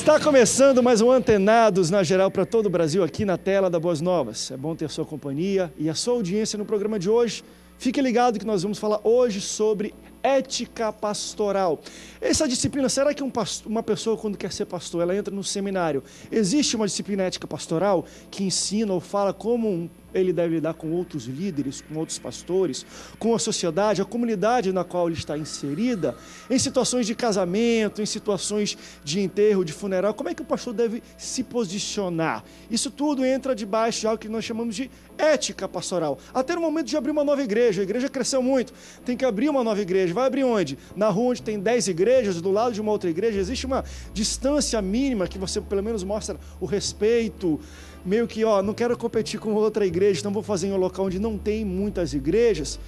Está começando mais um Antenados na Geral para todo o Brasil aqui na tela da Boas Novas. É bom ter sua companhia e a sua audiência no programa de hoje. Fique ligado que nós vamos falar hoje sobre ética pastoral. Essa disciplina, será que uma pessoa quando quer ser pastor, ela entra no seminário? Existe uma disciplina ética pastoral que ensina ou fala como ele deve lidar com outros líderes, com outros pastores, com a sociedade, a comunidade na qual ele está inserida, em situações de casamento, em situações de enterro, de funeral? Como é que o pastor deve se posicionar? Isso tudo entra debaixo de algo que nós chamamos de ética pastoral. Até no momento de abrir uma nova igreja, a igreja cresceu muito, tem que abrir uma nova igreja. Vai abrir onde? Na rua onde tem 10 igrejas, do lado de uma outra igreja, existe uma distância mínima que você pelo menos mostra o respeito, meio que, não quero competir com outra igreja, então vou fazer em um local onde não tem muitas igrejas.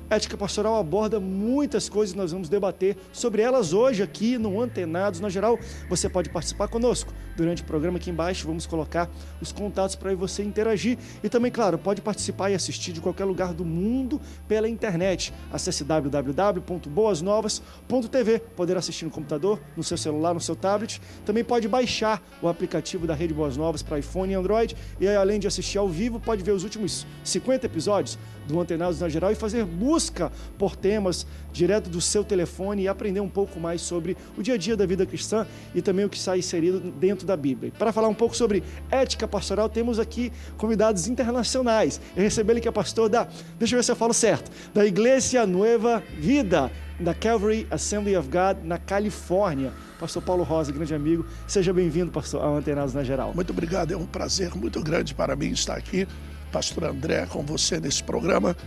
A ética pastoral aborda muitas coisas, nós vamos debater sobre elas hoje aqui no Antenados na Geral. Você pode participar conosco. Durante o programa aqui embaixo vamos colocar os contatos para você interagir. E também, claro, pode participar e assistir de qualquer lugar do mundo pela internet. Acesse www.boasnovas.tv. Poderá assistir no computador, no seu celular, no seu tablet. Também pode baixar o aplicativo da Rede Boas Novas para iPhone e Android. E aí, além de assistir ao vivo, pode ver os últimos 50 episódios do Antenados na Geral e fazer busca por temas direto do seu telefone e aprender um pouco mais sobre o dia a dia da vida cristã e também o que está inserido dentro da Bíblia. Para falar um pouco sobre ética pastoral, temos aqui convidados internacionais. Eu recebi ele que é pastor deixa eu ver se eu falo certo, da Iglesia Nueva Vida, da Calvary Assembly of God, na Califórnia. Pastor Paulo Rosa, grande amigo. Seja bem-vindo, pastor, ao Antenados na Geral. Muito obrigado, é um prazer muito grande para mim estar aqui, pastor André, com você nesse programa.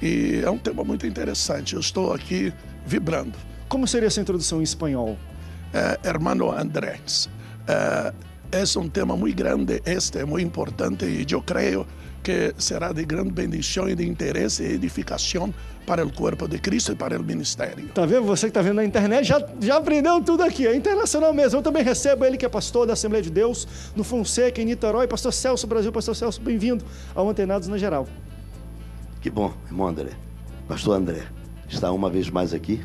E é um tema muito interessante, eu estou aqui vibrando. Como seria essa introdução em espanhol? Hermano Andrés, é um tema muito grande, é muito importante e eu creio que será de grande bendição e de interesse e edificação para o corpo de Cristo e para o ministério. Tá vendo? Você que está vendo na internet já aprendeu tudo aqui, é internacional mesmo. Eu também recebo ele que é pastor da Assembleia de Deus no Fonseca, em Niterói, pastor Celso Brasil. Pastor Celso, bem-vindo ao Antenados na Geral. Que bom, irmão André, pastor André, está uma vez mais aqui,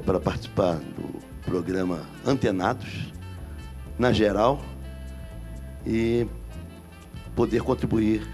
para participar do programa Antenados na Geral e poder contribuir.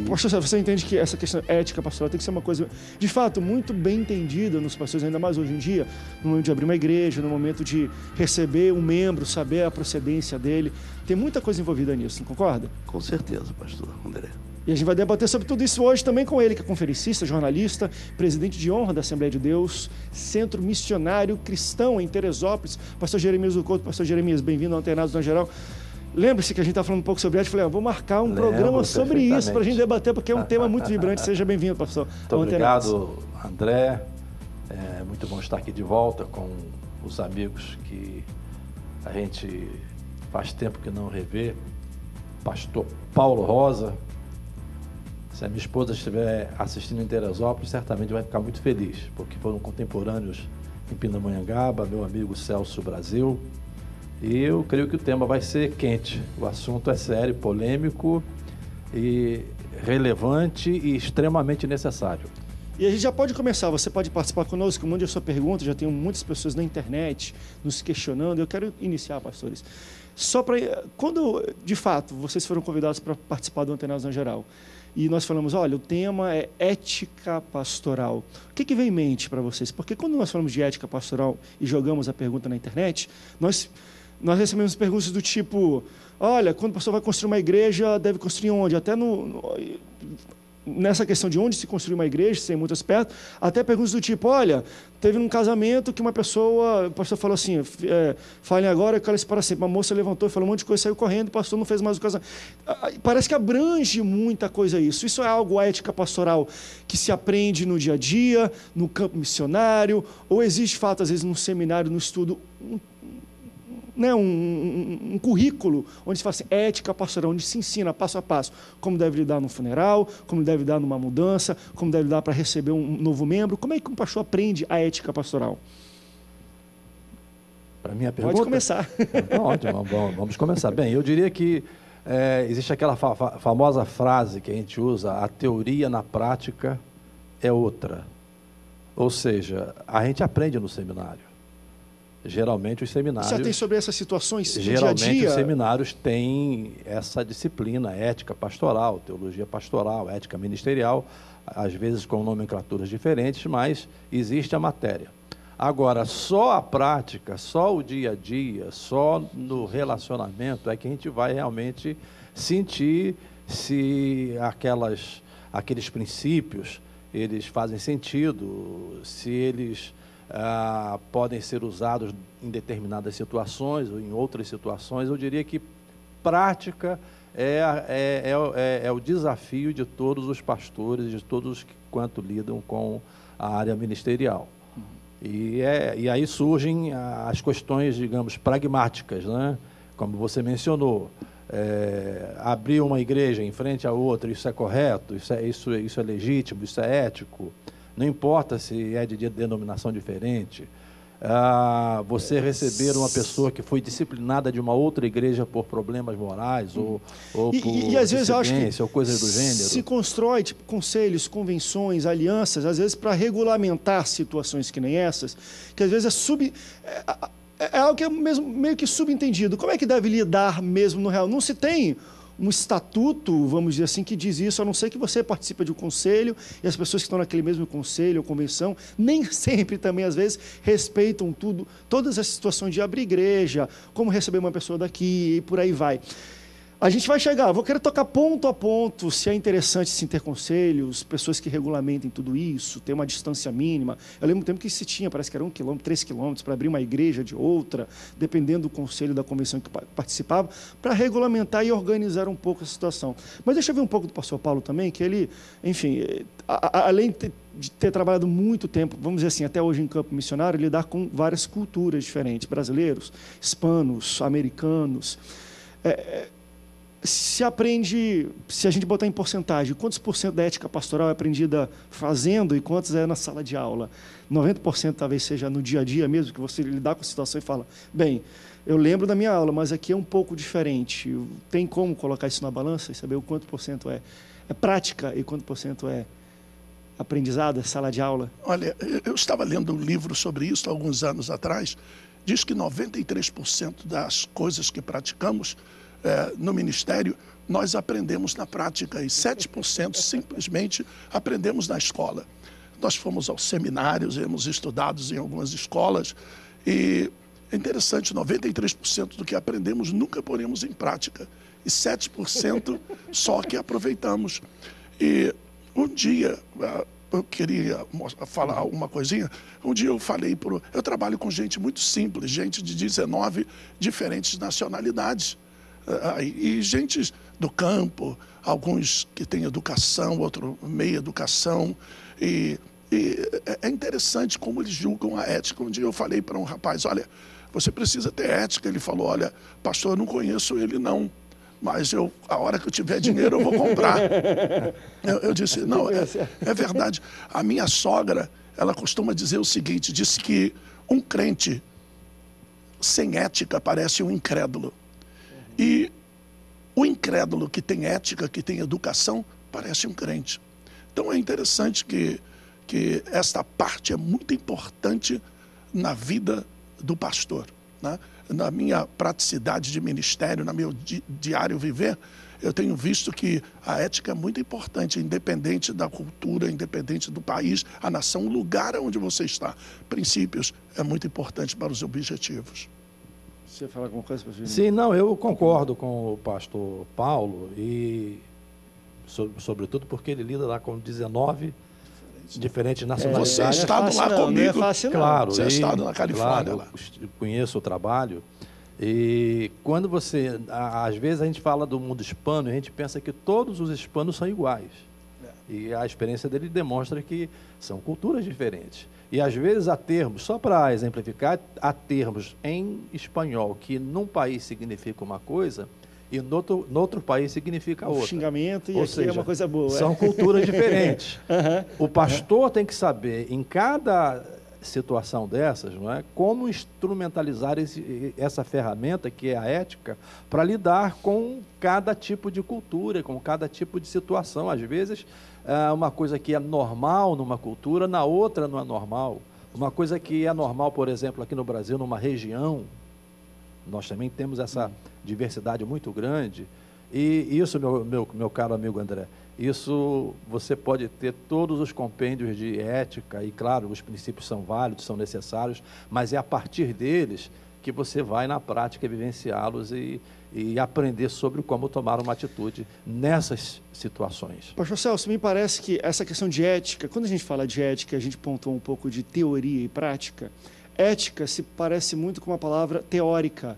Pastor, você entende que essa questão ética pastoral tem que ser uma coisa, de fato, muito bem entendida nos pastores, ainda mais hoje em dia, no momento de abrir uma igreja, no momento de receber um membro, saber a procedência dele. Tem muita coisa envolvida nisso, não concorda? Com certeza, pastor André. E a gente vai debater sobre tudo isso hoje também com ele, que é conferencista, jornalista, presidente de honra da Assembleia de Deus, Centro Missionário Cristão em Teresópolis, pastor Jeremias do Couto. Pastor Jeremias, bem-vindo ao Antenados na Geral. Lembre-se que a gente está falando um pouco sobre ética, eu falei, vou marcar um programa sobre isso para a gente debater, porque é um tema muito vibrante. Seja bem-vindo, pastor. Muito obrigado, André. É muito bom estar aqui de volta com os amigos que a gente faz tempo que não revê. Pastor Paulo Rosa. Se a minha esposa estiver assistindo em Teresópolis, certamente vai ficar muito feliz, porque foram contemporâneos em Pindamonhangaba, meu amigo Celso Brasil. E eu creio que o tema vai ser quente. O assunto é sério, polêmico e relevante e extremamente necessário. E a gente já pode começar, você pode participar conosco, mande a sua pergunta, já tem muitas pessoas na internet nos questionando. Eu quero iniciar, pastores. Só para, quando, de fato, vocês foram convidados para participar do Antenados na Geral, e nós falamos, olha, o tema é ética pastoral. O que vem em mente para vocês? Porque quando nós falamos de ética pastoral e jogamos a pergunta na internet, nós recebemos perguntas do tipo, olha, quando o pastor vai construir uma igreja, deve construir onde? Até nessa questão de onde se construir uma igreja, sem muito aspecto, até perguntas do tipo, olha, teve um casamento que uma pessoa, o pastor falou assim, falem agora, cale-se para sempre. Uma moça levantou e falou um monte de coisa, saiu correndo, o pastor não fez mais o casamento. Parece que abrange muita coisa isso. Isso é algo, a ética pastoral, que se aprende no dia a dia, no campo missionário, ou existe, de fato, às vezes, no seminário, no estudo, um currículo onde se fala assim, ética pastoral, onde se ensina passo a passo como deve lidar no funeral, como deve lidar numa mudança, como deve lidar para receber um novo membro. Como é que um pastor aprende a ética pastoral? Para minha pergunta? Pode começar. Ótimo, vamos começar. Bem, eu diria que existe aquela famosa frase que a gente usa, a teoria na prática é outra. Ou seja, a gente aprende no seminário. Geralmente os seminários... Você tem sobre essas situações no geralmente dia a dia? Os seminários têm essa disciplina, ética pastoral, teologia pastoral, ética ministerial, às vezes com nomenclaturas diferentes, mas existe a matéria. Agora, só a prática, só o dia a dia, só no relacionamento é que a gente vai realmente sentir se aqueles princípios, eles fazem sentido, se eles podem ser usados em determinadas situações ou em outras situações. Eu diria que prática é o desafio de todos os pastores, de todos quanto lidam com a área ministerial. E aí surgem as questões, digamos, pragmáticas, né? Como você mencionou, abrir uma igreja em frente a outra, isso é correto, isso é legítimo, isso é ético, não importa se é de denominação diferente. Você receber uma pessoa que foi disciplinada de uma outra igreja por problemas morais ou por às vezes eu acho que ou coisas do gênero. Se constrói tipo, conselhos, convenções, alianças, às vezes para regulamentar situações que nem essas, que às vezes é algo que é mesmo, meio que subentendido. Como é que deve lidar mesmo no real? Não se tem um estatuto, vamos dizer assim, que diz isso, a não ser que você participe de um conselho e as pessoas que estão naquele mesmo conselho ou convenção, nem sempre também, às vezes, respeitam todas as situações de abrir igreja, como receber uma pessoa daqui e por aí vai. A gente vai chegar, vou querer tocar ponto a ponto se é interessante sim ter conselhos, pessoas que regulamentem tudo isso, ter uma distância mínima. Eu lembro do tempo que se tinha, parece que era 1 quilômetro, 3 quilômetros, para abrir uma igreja de outra, dependendo do conselho da convenção que participava, para regulamentar e organizar um pouco a situação. Mas deixa eu ver um pouco do pastor Paulo também, que ele, enfim, além de ter trabalhado muito tempo, vamos dizer assim, até hoje em campo missionário, lidar com várias culturas diferentes, brasileiros, hispanos, americanos. Se a gente botar em porcentagem, quantos por cento da ética pastoral é aprendida fazendo e quantos é na sala de aula? 90% talvez seja no dia a dia mesmo, que você lidar com a situação e fala, bem, eu lembro da minha aula, mas aqui é um pouco diferente. Tem como colocar isso na balança e saber o quanto por cento é prática e quanto por cento é aprendizado, é sala de aula? Olha, eu estava lendo um livro sobre isso há alguns anos atrás, diz que 93% das coisas que praticamos no ministério, nós aprendemos na prática e 7% simplesmente aprendemos na escola. Nós fomos aos seminários, hemos estudado em algumas escolas e é interessante, 93% do que aprendemos nunca poremos em prática e 7% só que aproveitamos. E um dia, eu queria falar uma coisinha, um dia eu trabalho com gente muito simples, gente de 19 diferentes nacionalidades. E gente do campo, alguns que têm educação, outro meia educação. E é interessante como eles julgam a ética. Um dia eu falei para um rapaz, olha, você precisa ter ética. Ele falou, olha, pastor, eu não conheço ele não, mas a hora que eu tiver dinheiro eu vou comprar. Eu disse, não, é verdade. A minha sogra, ela costuma dizer o seguinte, disse que um crente sem ética parece um incrédulo. E o incrédulo que tem ética, que tem educação, parece um crente. Então é interessante que esta parte é muito importante na vida do pastor, né? Na minha praticidade de ministério, no meu diário viver, eu tenho visto que a ética é muito importante, independente da cultura, independente do país, a nação, o lugar onde você está. Princípios é muito importante para os objetivos. Você fala alguma coisa, pastor? Sim, não, eu concordo com o pastor Paulo e sobretudo porque ele lida lá com 19 diferentes nacionalidades. Você é estado lá comigo. Não é fácil, não. Claro, você é estado na Califórnia. Claro, eu conheço o trabalho. E quando às vezes a gente fala do mundo hispano, a gente pensa que todos os hispanos são iguais. E a experiência dele demonstra que são culturas diferentes. E às vezes há termos, só para exemplificar, há termos em espanhol que num país significa uma coisa e no outro país significa outra. Xingamento e Ou aqui seja, é uma coisa boa. São culturas diferentes. O pastor tem que saber, em cada situação dessas, não é, como instrumentalizar essa ferramenta, que é a ética, para lidar com cada tipo de cultura, com cada tipo de situação. Às vezes, uma coisa que é normal numa cultura, na outra não é normal. Uma coisa que é normal, por exemplo, aqui no Brasil, numa região, nós também temos essa diversidade muito grande, e isso, meu caro amigo André, isso você pode ter todos os compêndios de ética, e claro, os princípios são válidos, são necessários, mas é a partir deles que você vai na prática vivenciá-los e aprender sobre como tomar uma atitude nessas situações. Pastor Celso, me parece que essa questão de ética, quando a gente fala de ética, a gente pontuou um pouco de teoria e prática. Ética se parece muito com uma palavra teórica.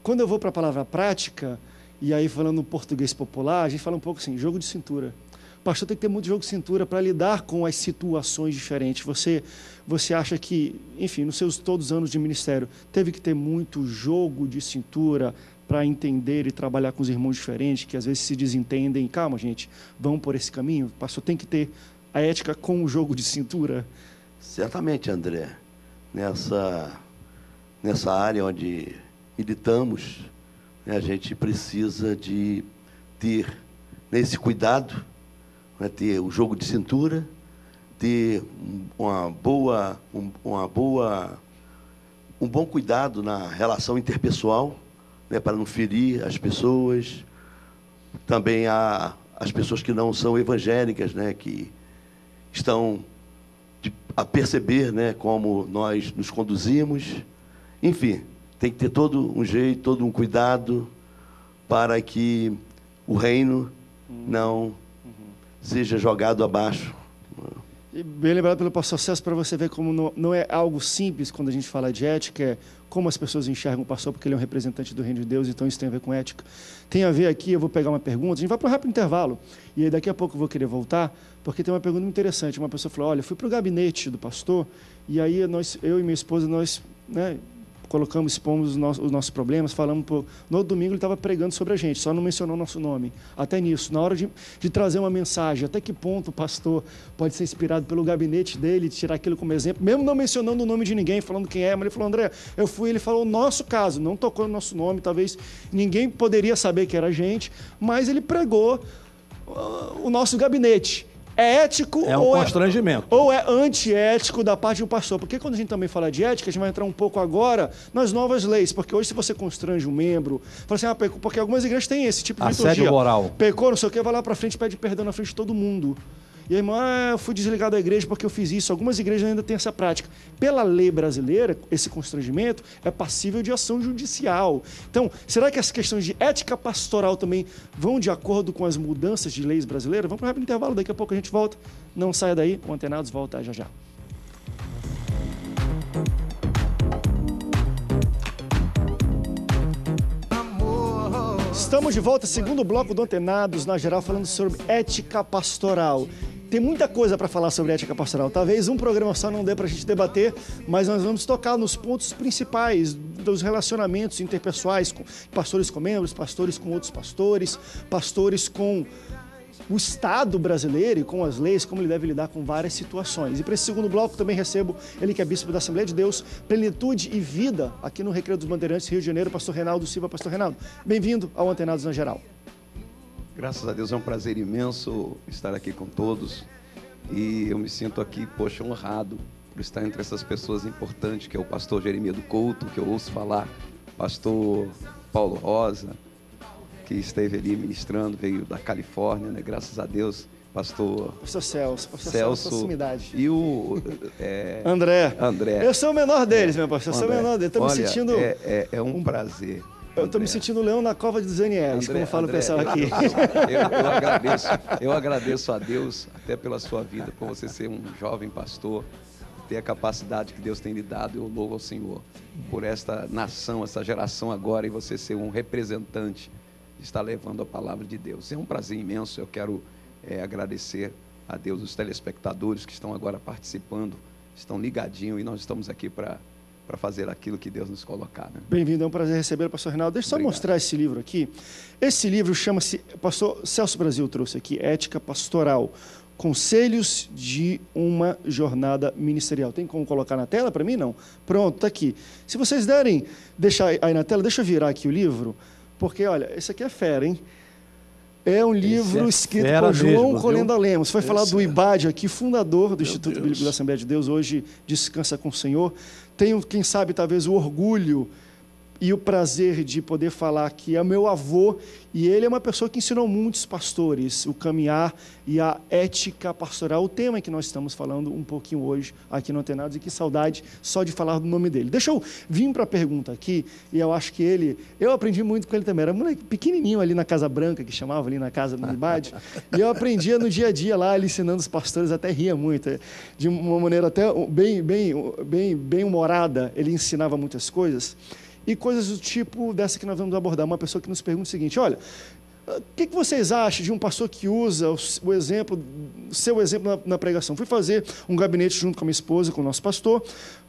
Quando eu vou para a palavra prática, e aí falando no português popular, a gente fala um pouco assim, jogo de cintura. O pastor tem que ter muito jogo de cintura para lidar com as situações diferentes. Você acha que, enfim, nos seus todos os anos de ministério, teve que ter muito jogo de cintura para entender e trabalhar com os irmãos diferentes, que às vezes se desentendem. Calma, gente, vamos por esse caminho. O pastor tem que ter a ética com o jogo de cintura. Certamente, André. Nessa área onde militamos, né, a gente precisa de ter esse cuidado, né, ter o jogo de cintura, ter um bom cuidado na relação interpessoal, né, para não ferir as pessoas. Também há as pessoas que não são evangélicas, né, que estão a perceber, né, como nós nos conduzimos. Enfim, tem que ter todo um jeito, todo um cuidado para que o reino não seja jogado abaixo. E bem lembrado pelo pastor Celso, para você ver como não é algo simples quando a gente fala de ética, é como as pessoas enxergam o pastor, porque ele é um representante do reino de Deus, então isso tem a ver com ética. Tem a ver aqui, eu vou pegar uma pergunta, a gente vai para um rápido intervalo, e aí daqui a pouco eu vou querer voltar, porque tem uma pergunta muito interessante. Uma pessoa falou, olha, eu fui para o gabinete do pastor, e aí eu e minha esposa, nós, né, expomos os nossos problemas, falamos, no outro domingo ele estava pregando sobre a gente, só não mencionou o nosso nome. Até nisso, na hora de trazer uma mensagem, até que ponto o pastor pode ser inspirado pelo gabinete dele, tirar aquilo como exemplo, mesmo não mencionando o nome de ninguém, falando quem é, mas ele falou, André, eu fui, ele falou o nosso caso, não tocou no nosso nome, talvez ninguém poderia saber que era a gente, mas ele pregou o nosso gabinete. É ético é um constrangimento. Ou é antiético da parte do pastor? Porque quando a gente também fala de ética, a gente vai entrar um pouco agora nas novas leis. Porque hoje, se você constrange um membro, fala assim, porque algumas igrejas têm esse tipo de liturgia. Assédio moral. Pecou, não sei o quê, vai lá para frente e pede perdão na frente de todo mundo. E aí, irmão, eu fui desligado da igreja porque eu fiz isso. Algumas igrejas ainda têm essa prática. Pela lei brasileira, esse constrangimento é passível de ação judicial. Então, será que as questões de ética pastoral também vão de acordo com as mudanças de leis brasileiras? Vamos para um rápido intervalo, daqui a pouco a gente volta. Não saia daí, o Antenados volta já já. Estamos de volta, segundo bloco do Antenados, na geral, falando sobre ética pastoral. Tem muita coisa para falar sobre ética pastoral. Talvez um programa só não dê para a gente debater, mas nós vamos tocar nos pontos principais dos relacionamentos interpessoais, com pastores com membros, pastores com outros pastores, pastores com o Estado brasileiro e com as leis, como ele deve lidar com várias situações. E para esse segundo bloco também recebo ele que é bispo da Assembleia de Deus, Plenitude e Vida, aqui no Recreio dos Bandeirantes, Rio de Janeiro, pastor Reinaldo Silva. Pastor Reinaldo, bem-vindo ao Antenados na Geral. Graças a Deus, é um prazer imenso estar aqui com todos e eu me sinto aqui, poxa, honrado por estar entre essas pessoas importantes, que é o pastor Jeremias do Couto, que eu ouço falar, pastor Paulo Rosa, que esteve ali ministrando, veio da Califórnia, né? Graças a Deus, pastor Celso, proximidade. E o André. Eu sou o menor deles, meu pastor, eu sou o menor deles. Olha, me sentindo é um prazer. Eu estou me sentindo leão na cova de Zanielis, como fala o pessoal aqui. Eu agradeço a Deus, até pela sua vida, por você ser um jovem pastor, ter a capacidade que Deus tem lhe dado. Eu louvo ao Senhor por esta nação, essa geração agora, e você ser um representante, estar levando a palavra de Deus. É um prazer imenso. Eu quero agradecer a Deus, os telespectadores que estão agora participando, estão ligadinhos, e nós estamos aqui para fazer aquilo que Deus nos colocar. Né? Bem-vindo, é um prazer receber o pastor Reinaldo. Deixa eu só mostrar esse livro aqui. Esse livro chama-se, pastor Celso Brasil trouxe aqui, Ética Pastoral, Conselhos de uma Jornada Ministerial. Tem como colocar na tela para mim? Não? Pronto, está aqui. Se vocês deixar aí na tela, deixa eu virar aqui o livro, porque, olha, esse aqui é fera, hein? É um livro escrito por João Colenda Lemos. Foi falado do Ibade aqui, fundador do Instituto Bíblico da Assembleia de Deus, hoje descansa com o Senhor. Tenho, quem sabe, talvez o orgulho e o prazer de poder falar que é meu avô, e ele é uma pessoa que ensinou muitos pastores o caminhar e a ética pastoral, o tema que nós estamos falando um pouquinho hoje aqui no Antenados, e que saudade só de falar do nome dele. Deixa eu vir para a pergunta aqui, e eu acho que eu aprendi muito com ele também, era um moleque pequenininho ali na Casa Branca, que chamava ali na casa do Ibade, e eu aprendia no dia a dia lá, ele ensinando os pastores, até ria muito, de uma maneira até bem humorada, ele ensinava muitas coisas, e coisas do tipo dessa que nós vamos abordar. Uma pessoa que nos pergunta o seguinte: olha, o que vocês acham de um pastor que usa o seu exemplo na pregação? Fui fazer um gabinete junto com a minha esposa, com o nosso pastor,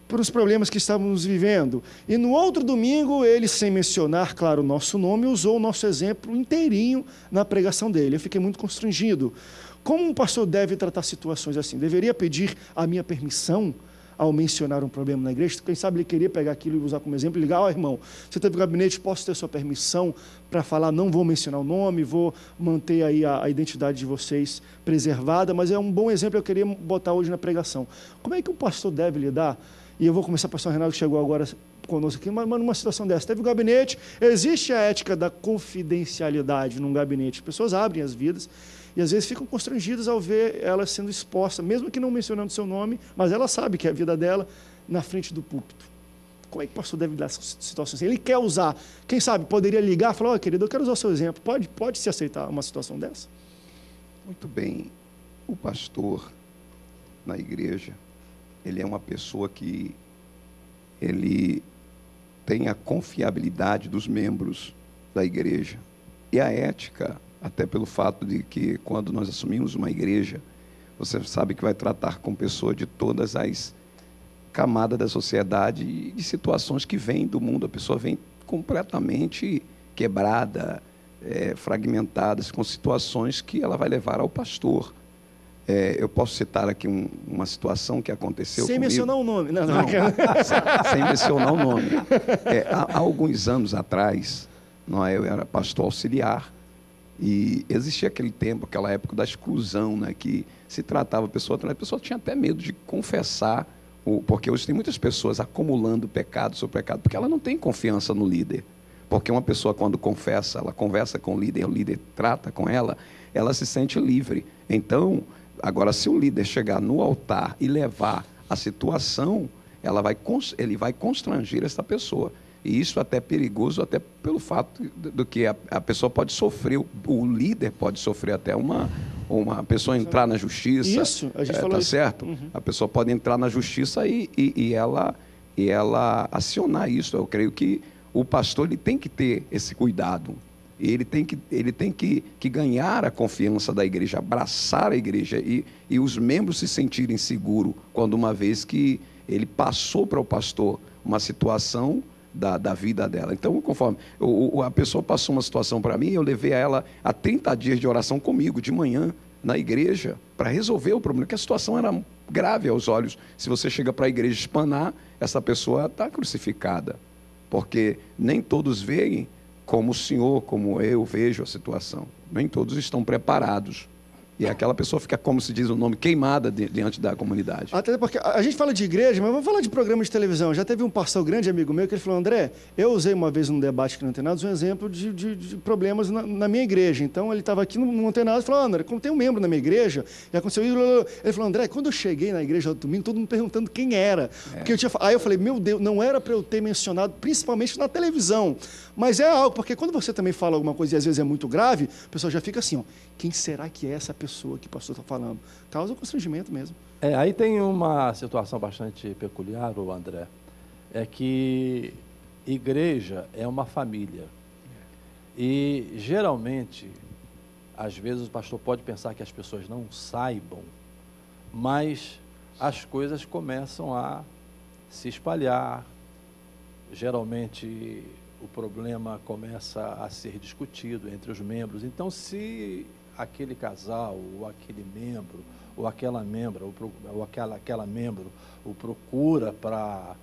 para os problemas que estávamos vivendo. E no outro domingo, ele, sem mencionar, claro, o nosso nome, usou o nosso exemplo inteirinho na pregação dele. Eu fiquei muito constrangido. Como um pastor deve tratar situações assim? Deveria pedir a minha permissão ao mencionar um problema na igreja? Quem sabe ele queria pegar aquilo e usar como exemplo e ligar: irmão, você teve gabinete, posso ter sua permissão para falar? Não vou mencionar o nome, vou manter aí a identidade de vocês preservada, mas é um bom exemplo que eu queria botar hoje na pregação. Como é que um pastor deve lidar? E eu vou começar com o pastor Renato, que chegou agora conosco aqui, mas numa situação dessa. Teve o gabinete, existe a ética da confidencialidade num gabinete. As pessoas abrem as vidas e às vezes ficam constrangidas ao ver ela sendo exposta, mesmo que não mencionando seu nome, mas ela sabe que é a vida dela na frente do púlpito. Como é que o pastor deve lidar com essas situações? Ele quer usar, quem sabe, poderia ligar e falar: querido, eu quero usar o seu exemplo. Pode se aceitar uma situação dessa? Muito bem. O pastor na igreja, ele é uma pessoa que ele tem a confiabilidade dos membros da igreja. E a ética, até pelo fato de que quando nós assumimos uma igreja, você sabe que vai tratar com pessoas de todas as camadas da sociedade e de situações que vêm do mundo. A pessoa vem completamente quebrada, fragmentada, com situações que ela vai levar ao pastor. Eu posso citar aqui uma situação que aconteceu sem comigo. Mencionar o nome. Não. Sem mencionar o nome. Há alguns anos atrás, eu era pastor auxiliar, e existia aquele tempo, aquela época da exclusão, né, que se tratava a pessoa tinha até medo de confessar, porque hoje tem muitas pessoas acumulando pecado sobre pecado, porque ela não tem confiança no líder. Porque uma pessoa, quando confessa, ela conversa com o líder trata com ela se sente livre. Então, agora, se o líder chegar no altar e levar a situação, ele vai constranger essa pessoa. E isso até é perigoso, até pelo fato do que a pessoa pode sofrer, o líder pode sofrer até uma pessoa entrar na justiça. Isso, a gente falou tá isso. Certo? Uhum. A pessoa pode entrar na justiça e ela acionar isso. Eu creio que o pastor ele tem que ter esse cuidado. Ele tem que ganhar a confiança da igreja, abraçar a igreja e os membros se sentirem seguros quando, uma vez que ele passou para o pastor uma situação da vida dela. Então, conforme a pessoa passou uma situação para mim, eu levei ela a 30 dias de oração comigo, de manhã, na igreja, para resolver o problema, porque a situação era grave aos olhos. Se você chega para a igreja espanar, essa pessoa está crucificada, porque nem todos veem como o senhor, como eu vejo a situação. Nem todos estão preparados. E aquela pessoa fica, como se diz o nome, queimada diante da comunidade. Até porque a gente fala de igreja, mas vamos falar de programa de televisão. Já teve um pastor grande amigo meu que ele falou: André, eu usei uma vez num debate aqui no Antenados um exemplo de problemas na minha igreja. Então ele estava aqui no Antenados e falou: André, como tem um membro na minha igreja, e aconteceu isso. Ele falou: André, quando eu cheguei na igreja do domingo, todo mundo perguntando quem era. Porque aí eu falei: meu Deus, não era para eu ter mencionado, principalmente na televisão. Mas é algo, porque quando você também fala alguma coisa e às vezes é muito grave, a pessoa já fica assim: quem será que é essa pessoa que o pastor está falando? Causa constrangimento mesmo. Aí tem uma situação bastante peculiar, André, é que igreja é uma família. E, geralmente, às vezes o pastor pode pensar que as pessoas não saibam, mas as coisas começam a se espalhar. Geralmente, o problema começa a ser discutido entre os membros. Então, se aquele casal, ou aquele membro, ou aquela membra, ou aquela membro o procura para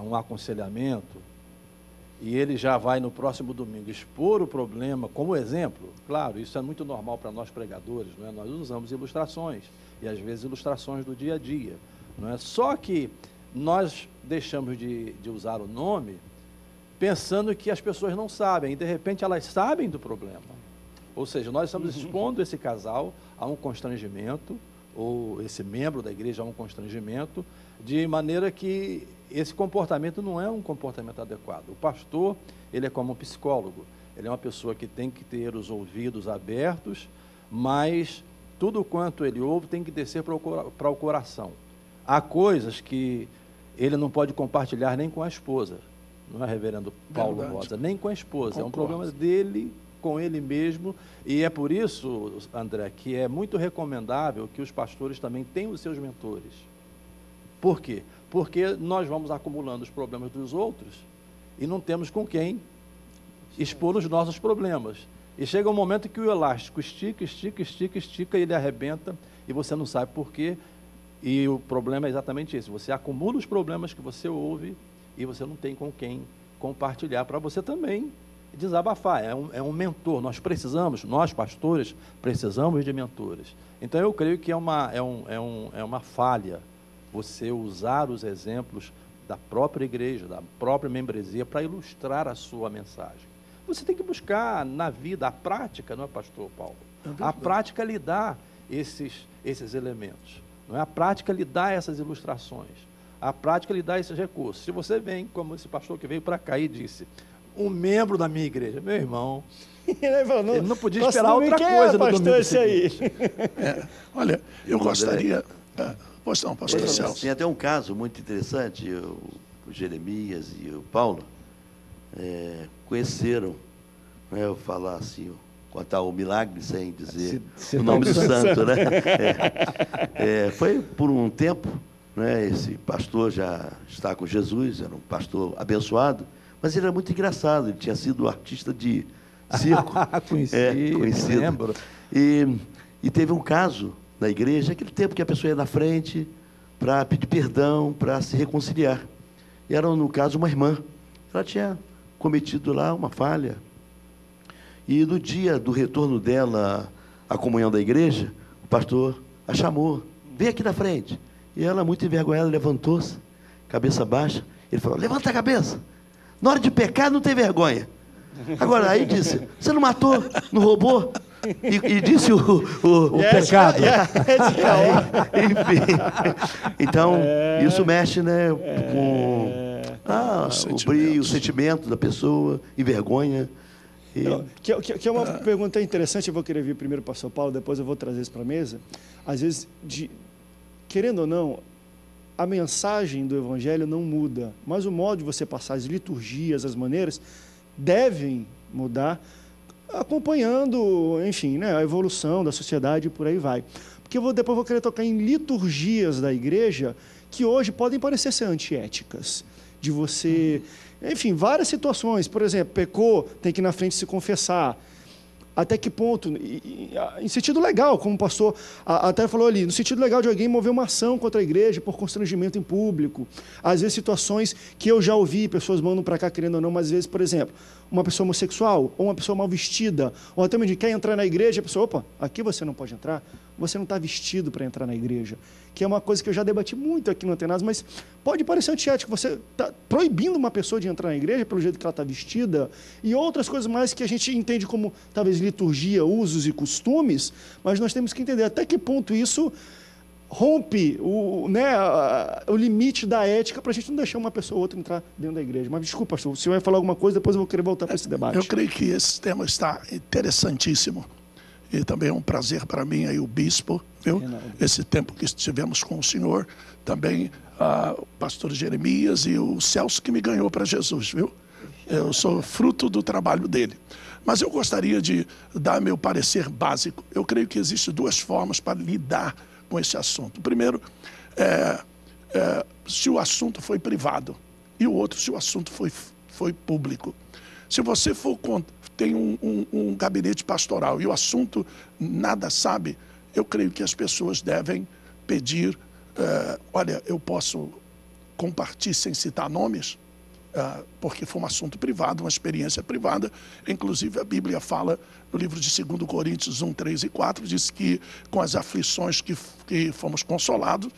um aconselhamento, e ele já vai no próximo domingo expor o problema como exemplo, claro, isso é muito normal para nós pregadores, não é? Nós usamos ilustrações, e às vezes ilustrações do dia a dia, não é? Só que nós deixamos de usar o nome pensando que as pessoas não sabem, e de repente elas sabem do problema. Ou seja, nós estamos expondo esse casal a um constrangimento, ou esse membro da igreja a um constrangimento, de maneira que esse comportamento não é um comportamento adequado. O pastor, ele é como um psicólogo, ele é uma pessoa que tem que ter os ouvidos abertos, mas tudo quanto ele ouve tem que descer para o coração. Há coisas que ele não pode compartilhar nem com a esposa, não é, reverendo Paulo Rosa? Nem com a esposa, concordo. É um problema dele com ele mesmo, e é por isso, André, que é muito recomendável que os pastores também tenham os seus mentores. Por quê? Porque nós vamos acumulando os problemas dos outros e não temos com quem expor os nossos problemas. E chega um momento que o elástico estica, estica, estica, estica, e ele arrebenta, e você não sabe por quê. E o problema é exatamente esse: você acumula os problemas que você ouve e você não tem com quem compartilhar para você também desabafar. É um mentor. Nós pastores, precisamos de mentores. Então, eu creio que é uma falha você usar os exemplos da própria igreja, da própria membresia, para ilustrar a sua mensagem. Você tem que buscar na vida a prática, não é, pastor Paulo? A prática lhe dá esses elementos. Não é? A prática lhe dá essas ilustrações. A prática lhe dá esses recursos. Se você vem, como esse pastor que veio para cá e disse, um membro da minha igreja, meu irmão, ele não podia esperar outra coisa do domingo seguinte. Olha, eu gostaria... Pois não, pastor Celso. Tem até um caso muito interessante, o Jeremias e o Paulo conheceram, né, eu falar assim, contar o milagre sem dizer o nome do santo, né? Foi por um tempo, né, esse pastor já está com Jesus, era um pastor abençoado, mas ele era muito engraçado, ele tinha sido artista de circo. Conhecido. Lembro. E teve um caso na igreja, aquele tempo que a pessoa ia na frente para pedir perdão, para se reconciliar. E era, no caso, uma irmã. Ela tinha cometido lá uma falha. E no dia do retorno dela à comunhão da igreja, o pastor a chamou, vem aqui na frente. E ela, muito envergonhada, levantou-se, cabeça baixa. Ele falou, levanta a cabeça. Na hora de pecar, não tem vergonha. Agora, aí disse, você não matou, não roubou? E disse o pecado. Enfim. Então, isso mexe, né, com o brilho, o sentimento da pessoa, e vergonha. Que é uma pergunta interessante, eu vou querer vir primeiro para São Paulo, depois eu vou trazer isso para a mesa. Às vezes, querendo ou não, a mensagem do Evangelho não muda, mas o modo de você passar, as liturgias, as maneiras, devem mudar, acompanhando, enfim, né, a evolução da sociedade e por aí vai. Porque depois vou querer tocar em liturgias da igreja que hoje podem parecer ser antiéticas, de você, enfim, várias situações. Por exemplo, pecou, tem que ir na frente se confessar. Até que ponto, em sentido legal, como o pastor até falou ali, no sentido legal de alguém mover uma ação contra a igreja por constrangimento em público. Às vezes situações que eu já ouvi, pessoas mandam para cá querendo ou não, mas às vezes, por exemplo, uma pessoa homossexual, ou uma pessoa mal vestida, ou até mesmo quer entrar na igreja, a pessoa, opa, aqui você não pode entrar, você não está vestido para entrar na igreja. Que é uma coisa que eu já debati muito aqui no Antenados, mas pode parecer antiético, você está proibindo uma pessoa de entrar na igreja pelo jeito que ela está vestida, e outras coisas mais que a gente entende como, talvez, liturgia, usos e costumes, mas nós temos que entender até que ponto isso rompe o limite da ética para a gente não deixar uma pessoa ou outra entrar dentro da igreja. Mas desculpa, pastor, se você vai falar alguma coisa, depois eu vou querer voltar para esse debate. Eu creio que esse tema está interessantíssimo. E também é um prazer para mim aí o bispo, viu? Esse tempo que estivemos com o senhor, também o pastor Jeremias e o Celso que me ganhou para Jesus, viu? Eu sou fruto do trabalho dele. Mas eu gostaria de dar meu parecer básico. Eu creio que existem duas formas para lidar com esse assunto. Primeiro, se o assunto foi privado, e o outro, se o assunto foi público. Se você tem um gabinete pastoral e o assunto nada sabe, eu creio que as pessoas devem pedir, olha, eu posso compartilhar sem citar nomes? porque foi um assunto privado, uma experiência privada. Inclusive, a Bíblia fala, no livro de 2 Coríntios 1, 3 e 4, diz que com as aflições que fomos consolados,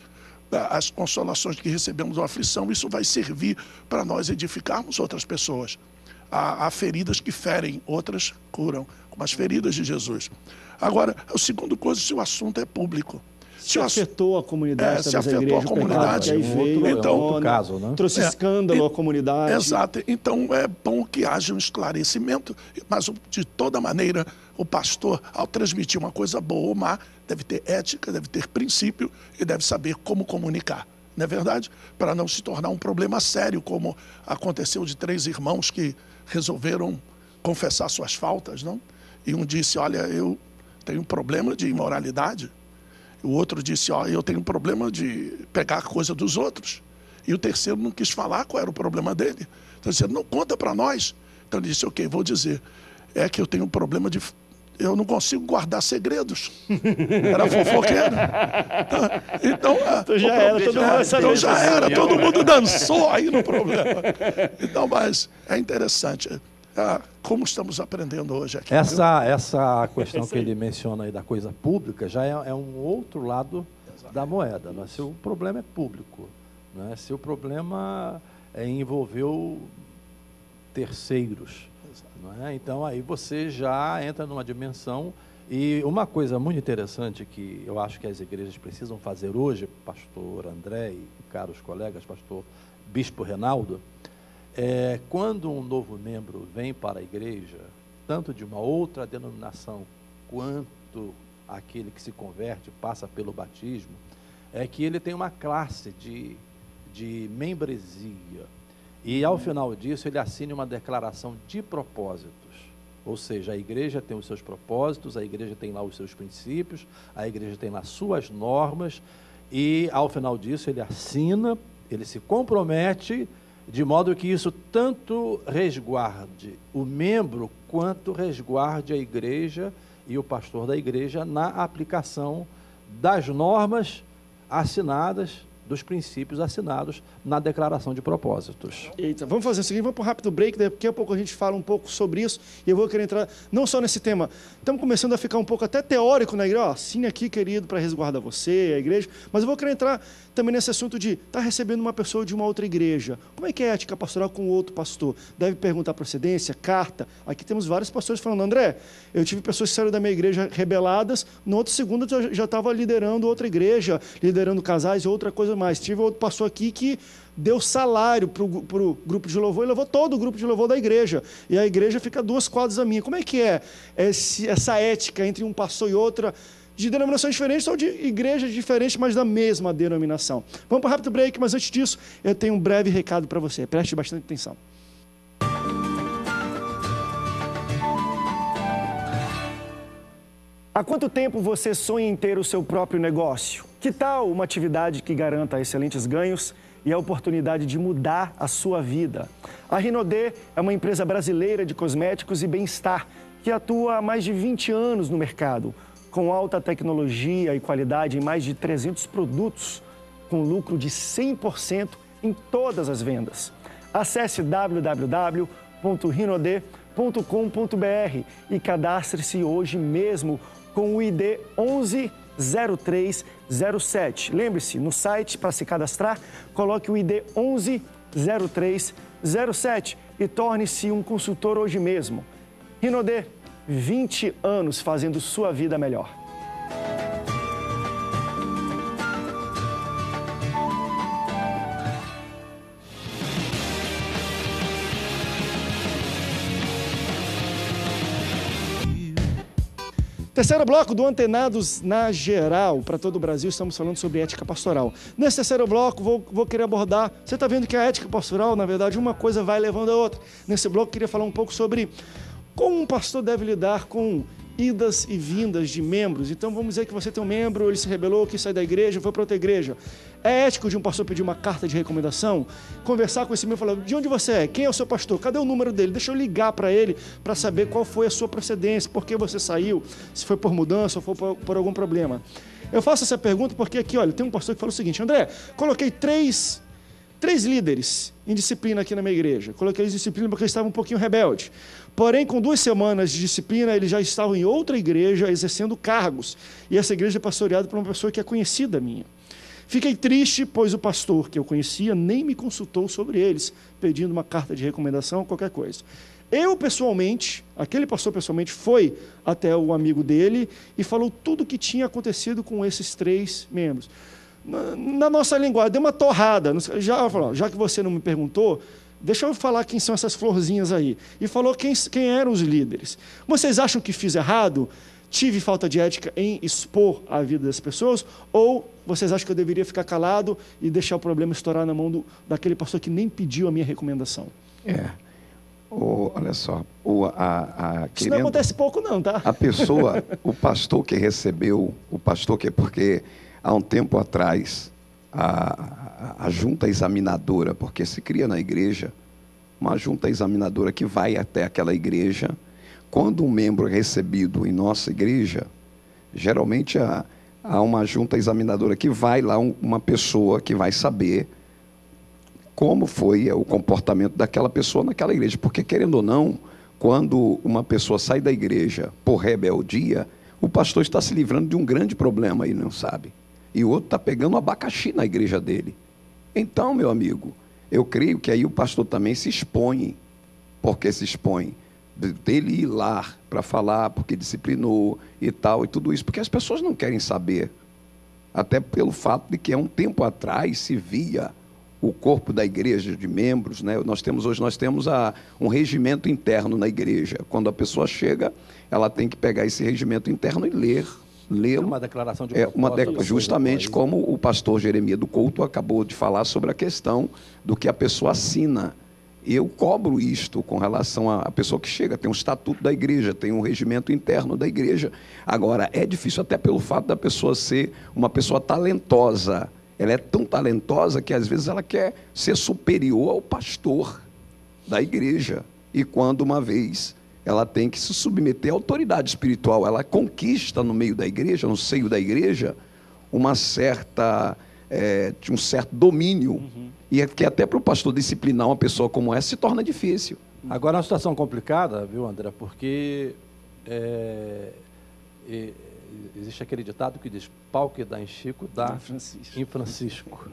as consolações que recebemos da aflição, isso vai servir para nós edificarmos outras pessoas. Há feridas que ferem, outras curam, como as feridas de Jesus. Agora, a segunda coisa, se o assunto é público. Se afetou a comunidade, se afetou a comunidade, então, outro caso, né? Trouxe escândalo à comunidade. Exato. Então é bom que haja um esclarecimento, mas de toda maneira o pastor, ao transmitir uma coisa boa ou má, deve ter ética, deve ter princípio e deve saber como comunicar. Não é verdade? Para não se tornar um problema sério, como aconteceu de 3 irmãos que resolveram confessar suas faltas, não? E um disse, olha, eu tenho um problema de imoralidade. O outro disse, ó, eu tenho um problema de pegar a coisa dos outros. E o terceiro não quis falar qual era o problema dele. Então, ele disse, não conta para nós. Então, ele disse, ok, vou dizer. É que eu tenho um problema de... Eu não consigo guardar segredos. Era fofoqueiro. Então já era. Todo mundo dançou aí no problema. Então, mas é interessante. Como estamos aprendendo hoje aqui. Essa questão que ele menciona aí da coisa pública já é um outro lado da moeda. Né? Se o problema é público, né? Se o problema envolveu terceiros, né? Então aí você já entra numa dimensão. E uma coisa muito interessante que eu acho que as igrejas precisam fazer hoje, pastor André e caros colegas, pastor Bispo Reinaldo, quando um novo membro vem para a igreja, tanto de uma outra denominação quanto aquele que se converte, passa pelo batismo, é que ele tem uma classe de membresia. E ao final disso ele assina uma declaração de propósitos. Ou seja, a igreja tem os seus propósitos, a igreja tem lá os seus princípios, a igreja tem lá suas normas, e ao final disso ele assina, ele se compromete, de modo que isso tanto resguarde o membro, quanto resguarde a igreja e o pastor da igreja na aplicação das normas assinadas, dos princípios assinados na declaração de propósitos. Eita, vamos fazer o seguinte, vamos para um rápido break, daqui a pouco a gente fala um pouco sobre isso, e eu vou querer entrar não só nesse tema, estamos começando a ficar um pouco até teórico na igreja, assine aqui, querido, para resguardar você, a igreja, mas eu vou querer entrar também nesse assunto de estar recebendo uma pessoa de uma outra igreja. Como é que é a ética pastoral com outro pastor? Deve perguntar procedência, carta. Aqui temos vários pastores falando, André, eu tive pessoas que saíram da minha igreja rebeladas, no outro segundo eu já estava liderando outra igreja, liderando casais e outra coisa mais. Tive outro pastor aqui que deu salário para o grupo de louvor e levou todo o grupo de louvor da igreja. E a igreja fica a 2 quadras da minha. Como é que é essa ética entre um pastor e outra, de denominações diferentes ou de igrejas diferentes, mas da mesma denominação? Vamos para um rápido break, mas antes disso, eu tenho um breve recado para você. Preste bastante atenção. Há quanto tempo você sonha em ter o seu próprio negócio? Que tal uma atividade que garanta excelentes ganhos e a oportunidade de mudar a sua vida? A Rinodê é uma empresa brasileira de cosméticos e bem-estar que atua há mais de 20 anos no mercado, com alta tecnologia e qualidade em mais de 300 produtos, com lucro de 100% em todas as vendas. Acesse www.rinodê.com.br e cadastre-se hoje mesmo com o ID 110307. Lembre-se, no site, para se cadastrar, coloque o ID 110307 e torne-se um consultor hoje mesmo. Rinodê, 20 anos fazendo sua vida melhor. Terceiro bloco do Antenados na Geral, para todo o Brasil, estamos falando sobre ética pastoral. Nesse terceiro bloco, vou querer abordar, você está vendo que a ética pastoral, na verdade, uma coisa vai levando a outra. Nesse bloco, eu queria falar um pouco sobre como um pastor deve lidar com idas e vindas de membros. Então, vamos dizer que você tem um membro, ele se rebelou, quis sair da igreja, foi para outra igreja. É ético de um pastor pedir uma carta de recomendação? Conversar com esse membro e falar, de onde você é? Quem é o seu pastor? Cadê o número dele? Deixa eu ligar para ele para saber qual foi a sua procedência, por que você saiu, se foi por mudança ou foi por algum problema. Eu faço essa pergunta porque aqui, olha, tem um pastor que fala o seguinte, André, coloquei três 3 líderes em disciplina aqui na minha igreja. Coloquei eles em disciplina porque eles estavam um pouquinho rebeldes. Porém, com 2 semanas de disciplina, eles já estavam em outra igreja exercendo cargos. E essa igreja é pastoreada por uma pessoa que é conhecida minha. Fiquei triste, pois o pastor que eu conhecia nem me consultou sobre eles, pedindo uma carta de recomendação, qualquer coisa. Eu, pessoalmente, aquele pastor pessoalmente foi até o amigo dele e falou tudo o que tinha acontecido com esses 3 membros. Na nossa linguagem, deu uma torrada. Já que você não me perguntou, deixa eu falar quem são essas florzinhas aí. E falou quem eram os líderes. Vocês acham que fiz errado? Tive falta de ética em expor a vida das pessoas? Ou vocês acham que eu deveria ficar calado e deixar o problema estourar na mão daquele pastor que nem pediu a minha recomendação? Olha só, isso não acontece pouco não, tá? A pessoa, o pastor que recebeu, porque há um tempo atrás, a junta examinadora, porque se cria na igreja, uma junta examinadora que vai até aquela igreja. Quando um membro é recebido em nossa igreja, geralmente há uma junta examinadora que vai lá, uma pessoa que vai saber como foi o comportamento daquela pessoa naquela igreja. Porque, querendo ou não, quando uma pessoa sai da igreja por rebeldia, o pastor está se livrando de um grande problema e não sabe. E o outro está pegando um abacaxi na igreja dele. Então, meu amigo, eu creio que aí o pastor também se expõe. Porque se expõe dele ir lá para falar, porque disciplinou e tal, e tudo isso, porque as pessoas não querem saber. Até pelo fato de que há um tempo atrás se via o corpo da igreja de membros, né? Hoje nós temos um regimento interno na igreja. Quando a pessoa chega, ela tem que pegar esse regimento interno e lê-lo. Uma declaração de propósito. Justamente como o pastor Jeremias do Couto acabou de falar sobre a questão do que a pessoa assina. Eu cobro isto com relação à pessoa que chega, tem um estatuto da igreja, tem um regimento interno da igreja. Agora, é difícil até pelo fato da pessoa ser uma pessoa talentosa. Ela é tão talentosa que às vezes ela quer ser superior ao pastor da igreja. E quando uma vez ela tem que se submeter à autoridade espiritual, ela conquista no meio da igreja, no seio da igreja, um certo domínio. E é que até para o pastor disciplinar uma pessoa como essa se torna difícil. Agora é uma situação complicada, viu, André? Porque existe aquele ditado que diz: pau que dá em Chico, dá em Francisco.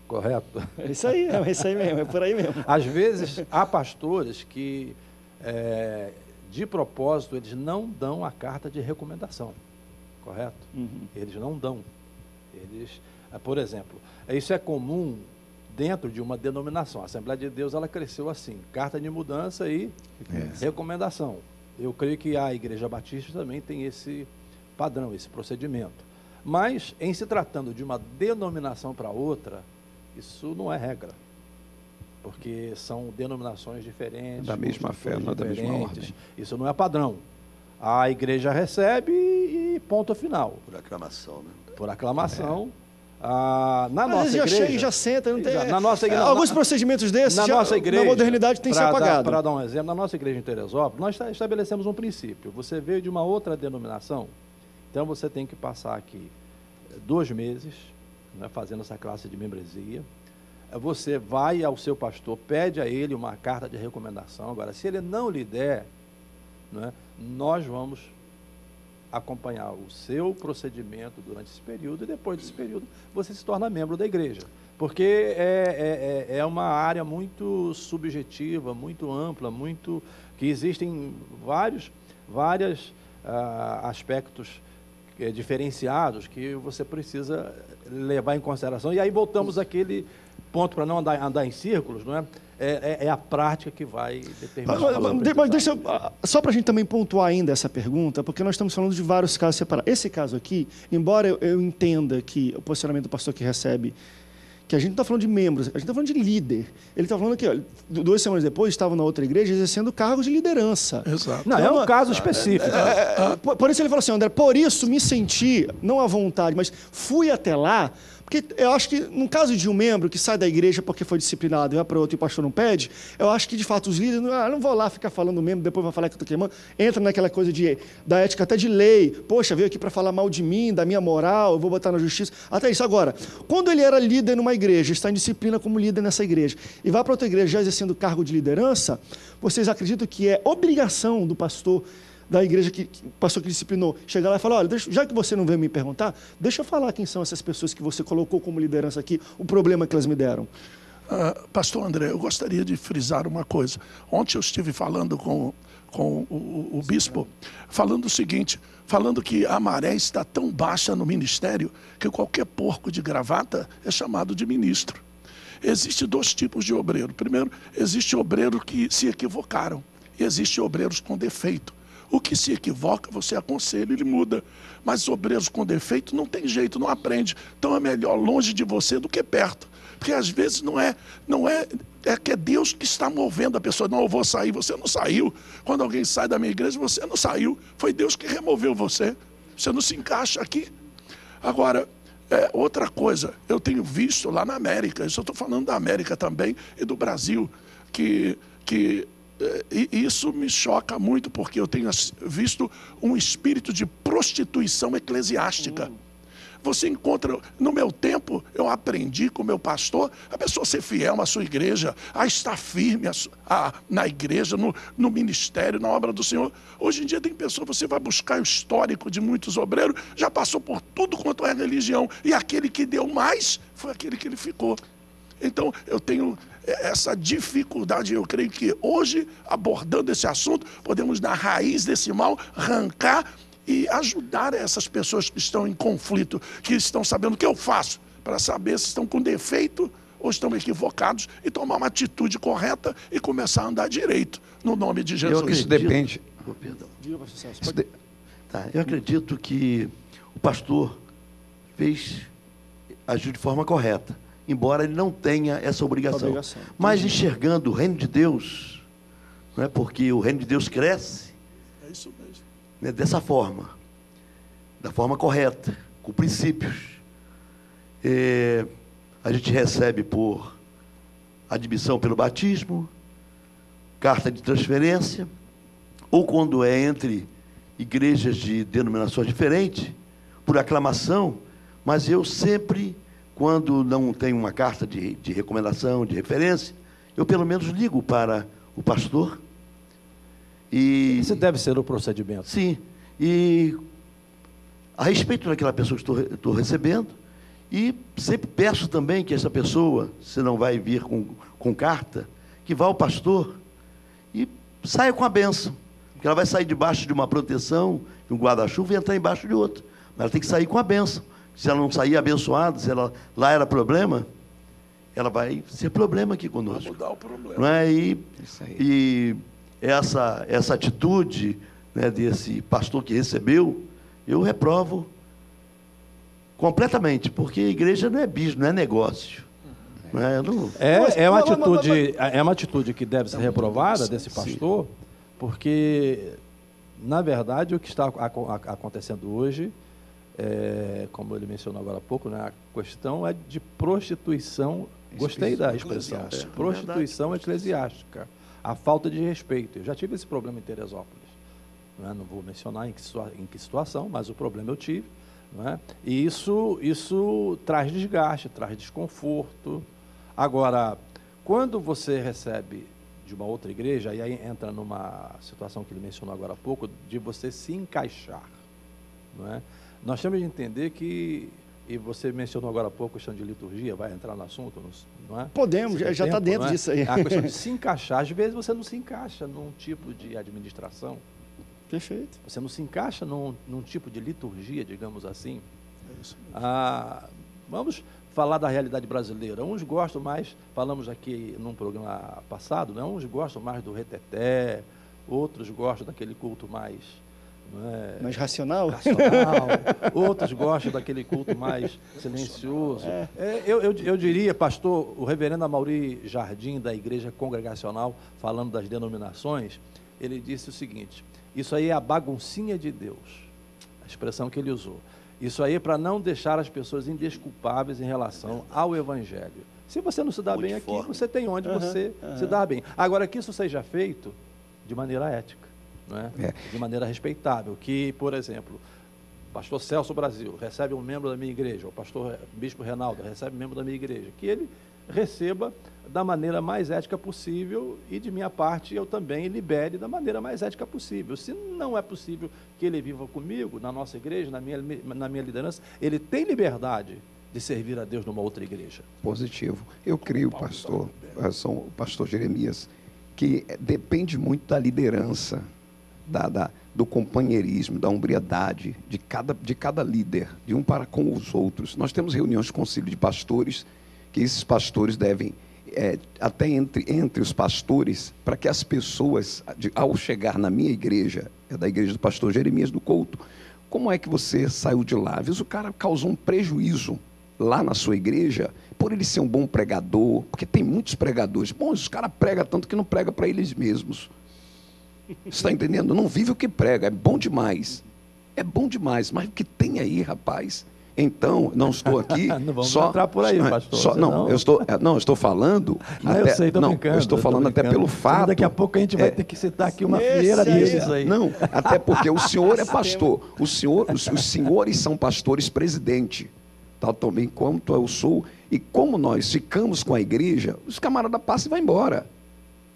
Correto? É isso aí mesmo, é por aí mesmo. Às vezes há pastores que, de propósito, eles não dão a carta de recomendação. Correto? Eles não dão. Por exemplo, isso é comum dentro de uma denominação. A Assembleia de Deus, ela cresceu assim: carta de mudança e recomendação. Eu creio que a Igreja Batista também tem esse padrão, esse procedimento. Mas, em se tratando de uma denominação para outra, isso não é regra. Porque são denominações diferentes. Da mesma fé, não é da mesma ordem. Isso não é padrão. A igreja recebe e ponto final. Por aclamação, né? Por aclamação. Na nossa já igreja, chega e já senta, não tem. Na nossa igreja, alguns procedimentos desses, nossa igreja, na modernidade, tem que ser apagado. Para dar um exemplo, na nossa igreja em Teresópolis, nós estabelecemos um princípio. Você veio de uma outra denominação, então você tem que passar aqui 2 meses, né, fazendo essa classe de membresia. Você vai ao seu pastor, pede a ele uma carta de recomendação. Agora, se ele não lhe der, né, nós vamos acompanhar o seu procedimento durante esse período, e depois desse período você se torna membro da igreja. Porque é uma área muito subjetiva, muito ampla, que existem vários aspectos diferenciados que você precisa levar em consideração. E aí voltamos àquele ponto, para não andar em círculos, não é? É a prática que vai determinar. Mas deixa só para a gente também pontuar ainda essa pergunta, porque nós estamos falando de vários casos separados. Esse caso aqui, embora eu entenda que o posicionamento do pastor que recebe, que a gente não está falando de membros, a gente está falando de líder. Ele está falando que 2 semanas depois estava na outra igreja exercendo cargos de liderança. Exato. Não, é um caso específico. Por isso ele falou assim: André, por isso me senti, não à vontade, mas fui até lá Porque eu acho que, no caso de um membro que sai da igreja porque foi disciplinado e vai para outro e o pastor não pede, eu acho que, de fato, os líderes, não vou lá ficar falando membro, depois vai falar que eu estou queimando, entra naquela coisa da ética até de lei. Poxa, veio aqui para falar mal de mim, da minha moral, eu vou botar na justiça. Até isso. Agora, quando ele era líder numa igreja, está em disciplina como líder nessa igreja, e vai para outra igreja já exercendo cargo de liderança, vocês acreditam que é obrigação do pastor da igreja, pastor que disciplinou, chegar lá e falar, olha, já que você não veio me perguntar, deixa eu falar quem são essas pessoas que você colocou como liderança aqui, o problema que elas me deram. Pastor André, eu gostaria de frisar uma coisa. Ontem eu estive falando com o bispo, falando o seguinte, falando que a maré está tão baixa no ministério que qualquer porco de gravata é chamado de ministro. Existem dois tipos de obreiro. Primeiro, existe obreiro que se equivocaram e existe obreiros com defeito. O que se equivoca, você aconselha, ele muda. Mas obreiros com defeito não tem jeito, não aprende. Então é melhor longe de você do que perto. Porque às vezes é que é Deus que está movendo a pessoa. Não, eu vou sair, você não saiu. Quando alguém sai da minha igreja, você não saiu. Foi Deus que removeu você. Você não se encaixa aqui. Agora, outra coisa, eu tenho visto lá na América, isso eu estou falando da América também e do Brasil, que isso me choca muito, porque eu tenho visto um espírito de prostituição eclesiástica. Você encontra, no meu tempo, eu aprendi com o meu pastor, a pessoa ser fiel à sua igreja, a estar firme na igreja, no ministério, na obra do Senhor. Hoje em dia tem pessoa, você vai buscar o histórico de muitos obreiros, já passou por tudo quanto é religião, e aquele que deu mais foi aquele que ele ficou. Então, eu tenho essa dificuldade, eu creio que hoje, abordando esse assunto, podemos, na raiz desse mal, arrancar e ajudar essas pessoas que estão em conflito, que estão sabendo o que eu faço, para saber se estão com defeito ou estão equivocados, e tomar uma atitude correta e começar a andar direito, no nome de Jesus. Isso depende. Eu acredito que o pastor agiu de forma correta, embora ele não tenha essa obrigação. Mas enxergando o reino de Deus, não é, porque o reino de Deus cresce, É isso mesmo. né, dessa forma, da forma correta, com princípios. A gente recebe por admissão pelo batismo, carta de transferência, ou quando é entre igrejas de denominações diferentes, por aclamação, mas eu sempre, quando não tenho uma carta de recomendação, de referência, eu pelo menos ligo para o pastor. Esse deve ser o procedimento. Sim. E a respeito daquela pessoa que estou recebendo, e sempre peço também que essa pessoa, se não vai vir com carta, que vá ao pastor e saia com a bênção. Porque ela vai sair debaixo de uma proteção, de um guarda-chuva, e entrar embaixo de outro. Mas ela tem que sair com a bênção. Se ela não sair abençoada, se ela lá era problema, ela vai ser problema aqui conosco. Vai mudar o problema. Não é? E essa atitude, né, desse pastor que recebeu, eu reprovo completamente, porque a igreja não é business, não é negócio. Não é uma atitude que deve ser reprovada desse pastor, porque, na verdade, o que está acontecendo hoje, como ele mencionou agora há pouco, né, a questão é de prostituição, gostei da expressão, prostituição eclesiástica, a falta de respeito. Eu já tive esse problema em Teresópolis, não vou mencionar em que situação, mas o problema eu tive, não é? E isso traz desgaste, traz desconforto. Agora, quando você recebe de uma outra igreja, e aí entra numa situação que ele mencionou agora há pouco, de você se encaixar, não é? Nós temos de entender que, e você mencionou agora há pouco a questão de liturgia, vai entrar no assunto, não é? Podemos, já está dentro disso aí. A questão de se encaixar, às vezes você não se encaixa num tipo de administração. Perfeito. Você não se encaixa num tipo de liturgia, digamos assim. É isso mesmo. Vamos falar da realidade brasileira. Uns gostam mais, falamos aqui num programa passado, né? Uns gostam mais do reteté, outros gostam daquele culto mais... mais racional? Outros gostam daquele culto mais silencioso. Eu diria, pastor, o reverendo Amaury Jardim, da Igreja Congregacional, falando das denominações, ele disse o seguinte: isso aí é a baguncinha de Deus, a expressão que ele usou. Isso aí é para não deixar as pessoas indesculpáveis em relação ao Evangelho. Se você não se dá bem aqui, você tem onde você se dá bem. Agora, que isso seja feito de maneira ética, não é? De maneira respeitável. Que, por exemplo, o pastor Celso Brasil recebe um membro da minha igreja, o pastor Bispo Reinaldo recebe um membro da minha igreja, que ele receba da maneira mais ética possível e, de minha parte, eu também libere da maneira mais ética possível. Se não é possível que ele viva comigo, na nossa igreja, na minha liderança, ele tem liberdade de servir a Deus numa outra igreja. Positivo. Eu creio, pastor, o pastor Jeremias, que depende muito da liderança, do companheirismo, da hombridade de cada líder, de um para com os outros. Nós temos reuniões de conselho de pastores, que esses pastores devem, até entre os pastores, para que as pessoas, ao chegar na minha igreja, da igreja do pastor Jeremias do Couto, como é que você saiu de lá? Às vezes o cara causou um prejuízo lá na sua igreja, por ele ser um bom pregador, porque tem muitos pregadores. Bom, os caras pregam tanto que não pregam para eles mesmos. Você está entendendo? Não vive o que prega, é bom demais. É bom demais, mas o que tem aí, rapaz? Então, não estou aqui não vamos só entrar por aí, pastor. Eu estou falando. Eu sei, estou brincando. Eu estou falando até pelo fato. Daqui a pouco a gente vai ter que citar aqui uma fileira desses aí. Não, até porque o senhor é pastor. Os senhores são pastores presidente, tal também quanto eu sou. E como nós ficamos com a igreja, os camaradas passam e vão embora.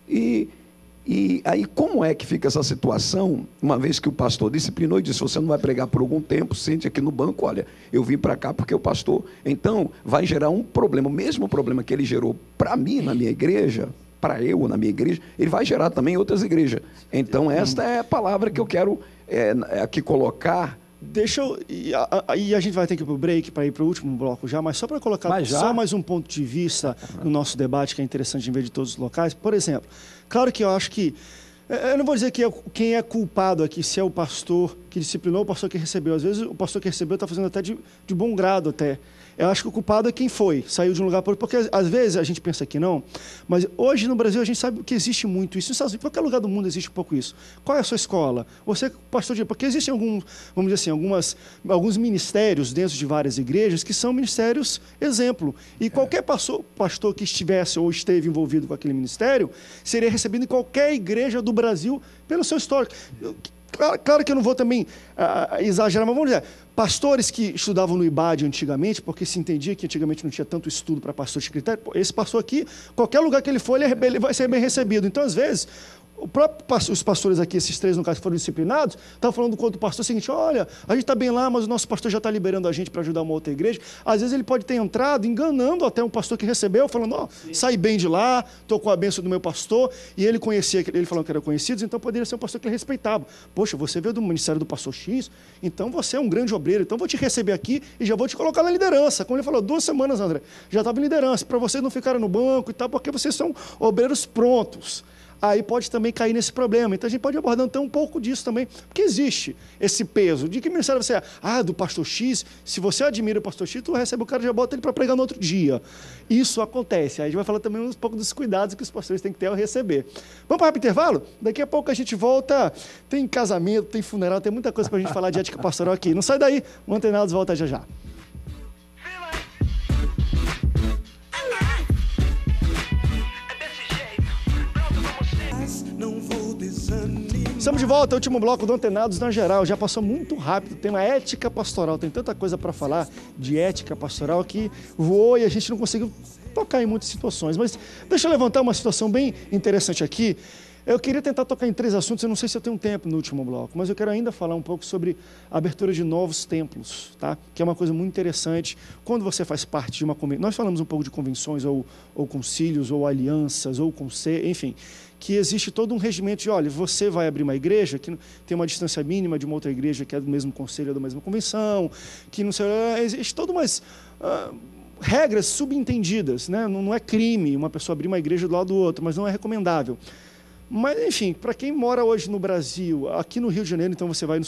E aí, como é que fica essa situação, uma vez que o pastor disciplinou e disse, você não vai pregar por algum tempo, sente aqui no banco, olha, eu vim para cá porque o pastor... Então, vai gerar um problema, o mesmo problema que ele gerou para mim na minha igreja, para eu na minha igreja, ele vai gerar também em outras igrejas. Então, esta é a palavra que eu quero aqui colocar. Deixa eu... E a gente vai ter que ir para o break, para ir para o último bloco já, mas só para colocar só mais um ponto de vista no nosso debate, que é interessante em ver de todos os locais. Por exemplo, claro que eu acho que... Eu não vou dizer que quem é culpado aqui, se é o pastor que disciplinou ou o pastor que recebeu. Às vezes o pastor que recebeu está fazendo até de bom grado até. Eu acho que o culpado é quem foi, saiu de um lugar... Porque às vezes a gente pensa que não, mas hoje no Brasil a gente sabe que existe muito isso. Em qualquer lugar do mundo existe um pouco isso. Qual é a sua escola? Você, pastor de... Porque existem vamos dizer assim, alguns ministérios dentro de várias igrejas que são ministérios exemplo. E qualquer pastor que estivesse ou esteve envolvido com aquele ministério seria recebido em qualquer igreja do Brasil pelo seu histórico. Claro que eu não vou também exagerar, mas vamos dizer, pastores que estudavam no IBAD antigamente, porque se entendia que antigamente não tinha tanto estudo para pastor de critério, esse pastor aqui, qualquer lugar que ele for, ele vai ser bem recebido. Então, às vezes, os pastores aqui, esses três, no caso, que foram disciplinados, estavam falando com o pastor o seguinte, olha, a gente está bem lá, mas o nosso pastor já está liberando a gente para ajudar uma outra igreja. Às vezes ele pode ter entrado enganando até um pastor que recebeu, falando, saí bem de lá, estou com a bênção do meu pastor, e ele conhecia, ele falou que eram conhecidos, então poderia ser um pastor que ele respeitava. Poxa, você veio do ministério do pastor X, então você é um grande obreiro, então vou te receber aqui e já vou te colocar na liderança. Como ele falou, 2 semanas, André, já estava em liderança, para vocês não ficarem no banco e tal, porque vocês são obreiros prontos. Aí pode também cair nesse problema. Então a gente pode abordar então um pouco disso também, porque existe esse peso. De que ministério você é? Do pastor X, se você admira o pastor X, tu recebe o cara e já bota ele para pregar no outro dia. Isso acontece. Aí a gente vai falar também um pouco dos cuidados que os pastores têm que ter ao receber. Vamos para o intervalo? Daqui a pouco a gente volta. Tem casamento, tem funeral, tem muita coisa para a gente falar de ética pastoral aqui. Não sai daí, o Antenados volta já já. Estamos de volta, último bloco do Antenados na Geral. Já passou muito rápido, tem uma ética pastoral, tem tanta coisa para falar de ética pastoral que voou e a gente não conseguiu tocar em muitas situações. Mas deixa eu levantar uma situação bem interessante aqui. Eu queria tentar tocar em 3 assuntos, eu não sei se eu tenho tempo no último bloco, mas eu quero ainda falar um pouco sobre a abertura de novos templos, tá? Que é uma coisa muito interessante. Quando você faz parte de uma convenção, nós falamos um pouco de convenções, ou concílios, ou alianças, ou conselhos, enfim, que existe todo um regimento de, olha, você vai abrir uma igreja que tem uma distância mínima de uma outra igreja que é do mesmo conselho, ou da mesma convenção, que não sei, existe todas umas... regras subentendidas, né? Não é crime uma pessoa abrir uma igreja do lado do outro, mas não é recomendável. Mas, enfim, para quem mora hoje no Brasil, aqui no Rio de Janeiro, então você vai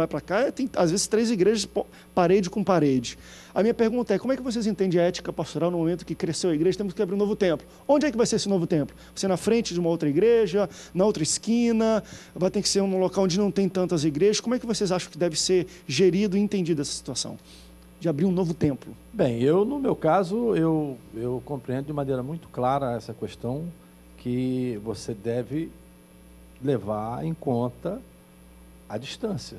para cá, tem às vezes 3 igrejas parede com parede. A minha pergunta é, como é que vocês entendem a ética pastoral no momento que cresceu a igreja, temos que abrir um novo templo? Onde é que vai ser esse novo templo? Vai ser na frente de uma outra igreja, na outra esquina, vai ter que ser um local onde não tem tantas igrejas? Como é que vocês acham que deve ser gerido e entendido essa situação de abrir um novo templo? Bem, no meu caso, eu compreendo de maneira muito clara essa questão, que você deve levar em conta a distância.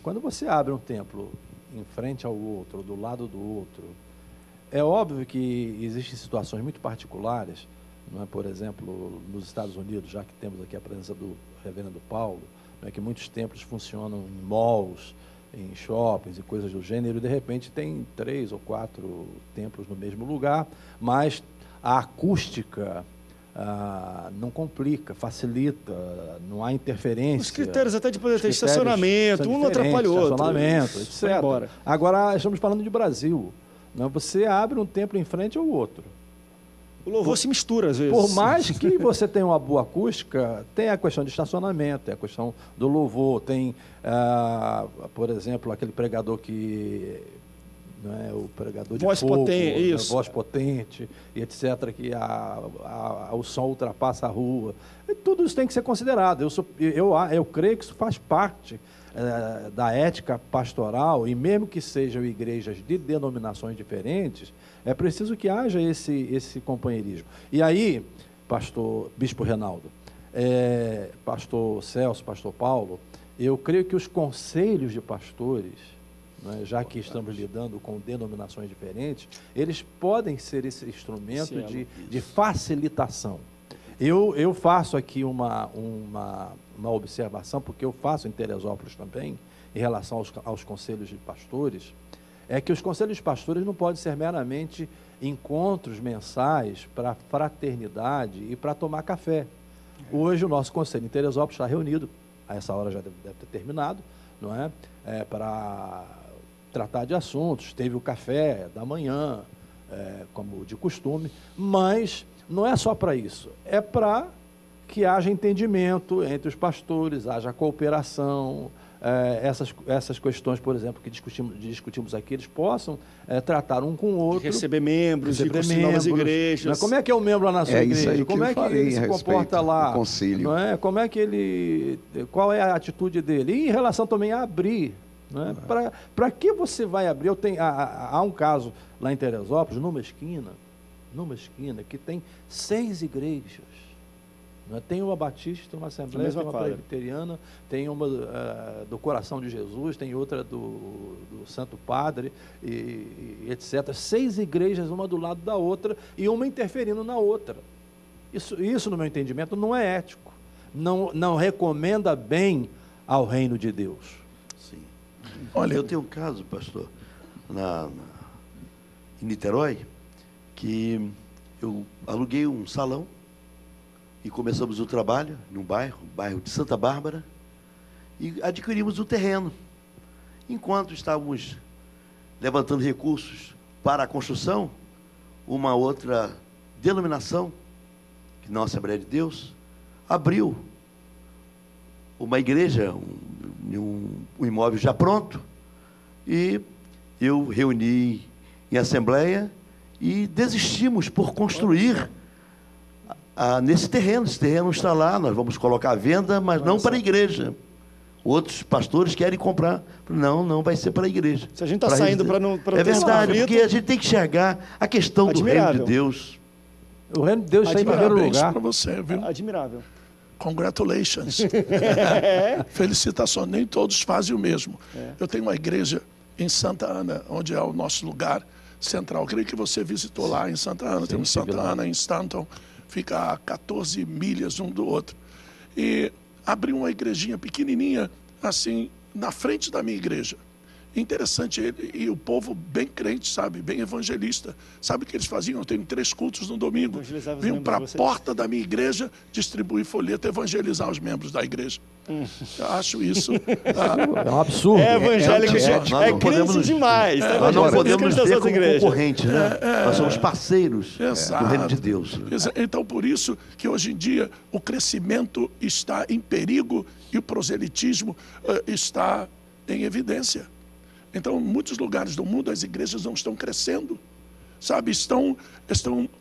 Quando você abre um templo em frente ao outro, do lado do outro, é óbvio que existem situações muito particulares, por exemplo, nos Estados Unidos, já que temos aqui a presença do reverendo Paulo, que muitos templos funcionam em malls, em shoppings e coisas do gênero, e de repente tem 3 ou 4 templos no mesmo lugar, mas a acústica não complica, facilita, não há interferência. Os critérios até de poder ter estacionamento, um não atrapalha o outro. Estacionamento, etc. Agora, estamos falando de Brasil. Você abre um templo em frente ao outro. O louvor se mistura às vezes. Por mais que você tenha uma boa acústica, tem a questão de estacionamento, tem a questão do louvor, tem, por exemplo, aquele pregador que... o pregador de fogo, voz potente, e etc., que o som ultrapassa a rua. E tudo isso tem que ser considerado. Eu creio que isso faz parte da ética pastoral, e mesmo que sejam igrejas de denominações diferentes, é preciso que haja esse companheirismo. E aí, Bispo Reinaldo, pastor Celso, pastor Paulo, eu creio que os conselhos de pastores, já que estamos lidando com denominações diferentes, eles podem ser esse instrumento de facilitação. Eu faço aqui uma observação, porque eu faço em Teresópolis também, em relação aos conselhos de pastores, é que os conselhos de pastores não podem ser meramente encontros mensais para fraternidade e para tomar café. Hoje o nosso conselho em Teresópolis está reunido, a essa hora já deve ter terminado, não é? Para tratar de assuntos. Teve o café da manhã, como de costume, mas não é só para isso, é para que haja entendimento entre os pastores, haja cooperação, essas questões, por exemplo, que discutimos aqui, eles possam tratar um com o outro. Receber membros, construir novas igrejas. Né? Como é que é o membro lá na sua igreja? Como é que ele se comporta lá? Conselho. Não é? Como é que ele... Qual é a atitude dele? E em relação também a abrir. Né? Para que você vai abrir? Há um caso lá em Teresópolis, numa esquina, que tem 6 igrejas. Tem uma batista, uma assembleia, tem uma presbiteriana, tem uma do Coração de Jesus, tem outra do Santo Padre, e etc. 6 igrejas, uma do lado da outra, e uma interferindo na outra. Isso, no meu entendimento, não é ético. Não recomenda bem ao reino de Deus. Sim. Olha, eu tenho um caso, pastor, em Niterói, que eu aluguei um salão, e começamos o trabalho num bairro de Santa Bárbara, e adquirimos o terreno. Enquanto estávamos levantando recursos para a construção, uma outra denominação, que não é a Assembleia de Deus, abriu uma igreja, um imóvel já pronto, e eu reuni em assembleia e desistimos por construir nesse terreno. Esse terreno está lá, nós vamos colocar à venda, mas não para a igreja. Outros pastores querem comprar. Não vai ser para a igreja. Se a gente está saindo para não é verdade, porque a gente tem que enxergar a questão do reino de Deus. O reino de Deus está em primeiro lugar. Para você, viu? Admirável. Congratulations. Felicitações. Nem todos fazem o mesmo. Eu tenho uma igreja em Santa Ana, onde é o nosso lugar central. Eu creio que você visitou lá em Santa Ana. Temos Santa Ana, em Stanton. Fica a 14 milhas um do outro. E abri uma igrejinha pequenininha, assim, na frente da minha igreja. interessante, e o povo bem crente, sabe, bem evangelista. Sabe o que eles faziam? Eu tenho 3 cultos no domingo. Vinham para a porta da minha igreja distribuir folheto, evangelizar os membros da igreja. Eu acho isso... É um absurdo. É evangélico, é crente demais. Nós não podemos ver como igreja. concorrente, né? Nós somos parceiros do reino de Deus. Então, por isso que hoje em dia o crescimento está em perigo e o proselitismo está em evidência. Então, em muitos lugares do mundo, as igrejas não estão crescendo, sabe? Estão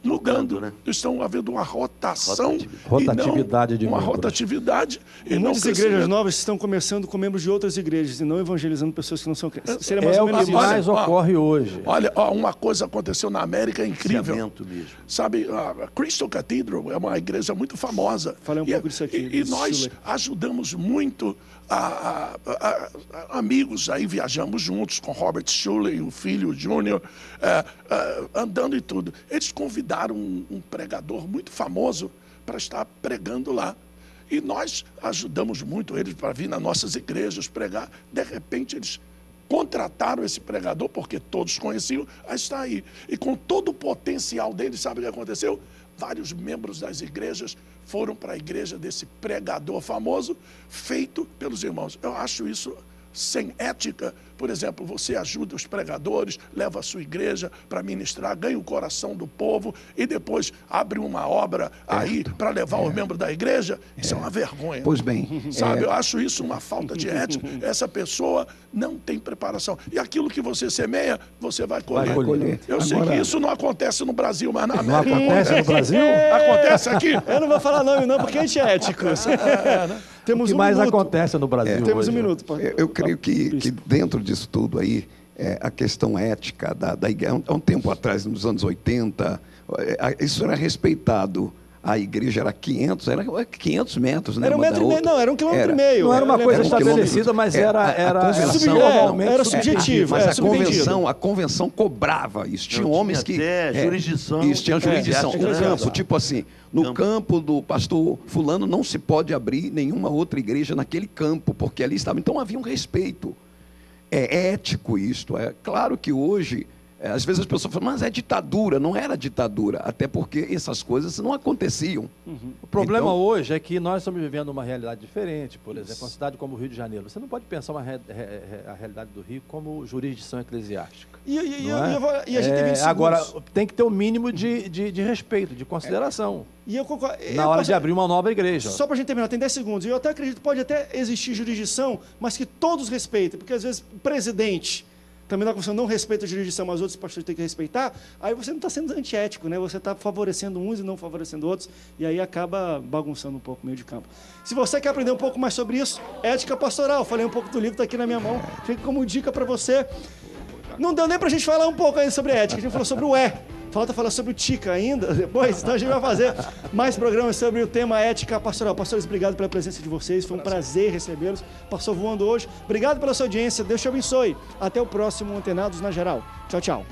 mudando, né? Estão havendo uma rotação. Rotatividade de uma membros. Rotatividade. E muitas igrejas novas estão começando com membros de outras igrejas e não evangelizando pessoas que não são crentes. Seria mais ou menos o que mais ocorre hoje. Olha, uma coisa aconteceu na América incrível. Mesmo. Sabe, a Crystal Cathedral é uma igreja muito famosa. Falei um pouco disso aqui. E nós ajudamos muito amigos, aí viajamos juntos com Robert Schuller, o filho, o Júnior, andando e tudo. Eles convidaram um pregador muito famoso para estar pregando lá. E nós ajudamos muito eles para vir nas nossas igrejas pregar. De repente, eles contrataram esse pregador, porque todos conheciam, a estar aí. E com todo o potencial dele, sabe o que aconteceu? Vários membros das igrejas foram para a igreja desse pregador famoso, feito pelos irmãos. Eu acho isso sem ética. Por exemplo, você ajuda os pregadores, leva a sua igreja para ministrar, ganha o coração do povo e depois abre uma obra aí para levar os membros da igreja. Isso é uma vergonha. Pois bem. Sabe, eu acho isso uma falta de ética. Essa pessoa não tem preparação. E aquilo que você semeia, você vai colher. Eu sei que isso não acontece no Brasil, mas na América. Não acontece no Brasil? Acontece aqui. Eu não vou falar nome não, porque a gente é ético. Temos o que mais acontece no Brasil hoje? Temos um minuto. Eu creio que dentro disso tudo aí, a questão ética da igreja, há um tempo atrás, nos anos 80, isso era respeitado. A igreja era 500 metros, né? Era 1,5 metro, não, era 1,5 km. Não era uma coisa estabelecida, mas era subjetivo. Mas a convenção cobrava isso. Tinha homens que... jurisdição. Isso, tinha jurisdição. No campo, tipo assim, no campo do pastor fulano não se pode abrir nenhuma outra igreja naquele campo, porque ali estava. Então havia um respeito. É ético isto. É claro que hoje... Às vezes as pessoas falam, mas é ditadura. Não era ditadura, até porque essas coisas não aconteciam. O problema hoje é que nós estamos vivendo uma realidade diferente. Por exemplo, uma cidade como o Rio de Janeiro. Você não pode pensar a realidade do Rio como jurisdição eclesiástica. E a gente tem 20 segundos. Agora, tem que ter o mínimo de respeito, de consideração. E eu concordo. Na hora de abrir uma nova igreja. Só para a gente terminar, tem 10 segundos. E eu até acredito que pode até existir jurisdição, mas que todos respeitem. Porque às vezes o presidente... também na Constituição não respeita a jurisdição, mas outros pastores têm que respeitar, aí você não está sendo antiético, né? Você está favorecendo uns e não favorecendo outros, e aí acaba bagunçando um pouco o meio de campo. Se você quer aprender um pouco mais sobre isso, ética pastoral, falei um pouco do livro, está aqui na minha mão, fica como dica para você. Não deu nem para a gente falar um pouco ainda sobre ética, a gente falou sobre o falta falar sobre o TICA ainda, depois, então a gente vai fazer mais programas sobre o tema ética pastoral. Pastores, obrigado pela presença de vocês, foi um prazer recebê-los. Passou voando hoje. Obrigado pela sua audiência, Deus te abençoe. Até o próximo Antenados na Geral. Tchau, tchau.